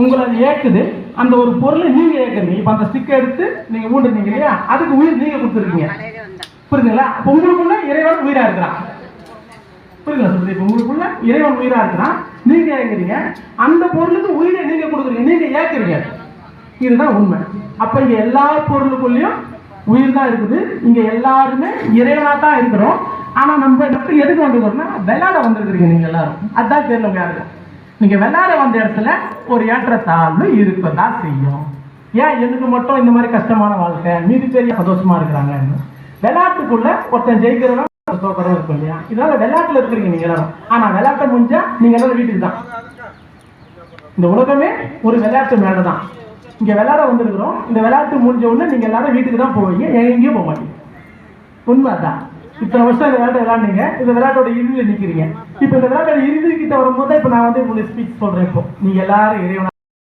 உங்களை அது ஏக்குது. அந்த ஒரு பொருளை நீங்க ஏக்குறீங்க. இப்ப அந்த ஸ்டிக் எடுத்து நீங்க ஊண்டுறீங்க இல்லையா, அதுக்கு உயிர் நீங்க கொடுத்துருக்கீங்க. புரியுதுங்களா? அப்ப உங்களுக்குள்ள இறைவன் உயிரா இருக்கிறான். புரியுதுங்களா சொல்றது? இப்ப உங்களுக்குள்ள இறைவன் உயிரா இருக்கிறான், நீங்க ஏக்குறீங்க. அந்த பொருளுக்கு உயிரை நீங்க கொடுக்குறீங்க, நீங்க ஏக்குறீங்க. இதுதான் உண்மை. அப்ப இங்க எல்லா பொருளுக்குள்ளயும் உயிர் தான் இருக்குது. இங்க எல்லாருமே இறைவனா தான் இருக்கிறோம். ஆனா நம்ம எதுக்கு வந்துக்கிறோம்னா விளையாட வந்திருக்கிறீங்க நீங்க எல்லாரும். அதுதான் தெரியல யாருக்கும். நீங்க விளையாட வந்த இடத்துல ஒரு ஏற்றத்தாழ்வு இருப்பதான் செய்யும். ஏன் எனக்கு மட்டும் இந்த மாதிரி கஷ்டமான வாழ்க்கை, மீதி பெரிய சந்தோஷமா இருக்கிறாங்க. விளையாட்டுக்குள்ள ஒருத்தன் ஜெயிக்கிறவங்க தோக்கிறவங்க இருக்கும் இல்லையா? இதனால விளையாட்டுல இருக்கிறீங்க நீங்க எல்லாரும். ஆனா விளையாட்டை முடிஞ்சா நீங்க எல்லாரும் வீட்டுக்கு தான். இந்த உலகமே ஒரு விளையாட்டு மேடை தான். இங்க விளையாட வந்திருக்கிறோம். இந்த விளையாட்டு முடிஞ்ச உடனே நீங்க எல்லாரும் வீட்டுக்கு தான் போவீங்க, எங்கேயும் போக மாட்டீங்க. உண்மை தான். இத்தனை வருஷம் இந்த விளையாட்டு விளையாடுங்க, இந்த விளையாட்டோட இறுதியில் நிற்கிறீங்க. இப்போ இந்த விளையாட்டோட இறுதி கிட்ட வரும்போது இப்போ நான் வந்து உங்களுக்கு ஸ்பீச் சொல்றேன். இப்போ நீங்க எல்லாரும் இறைவனா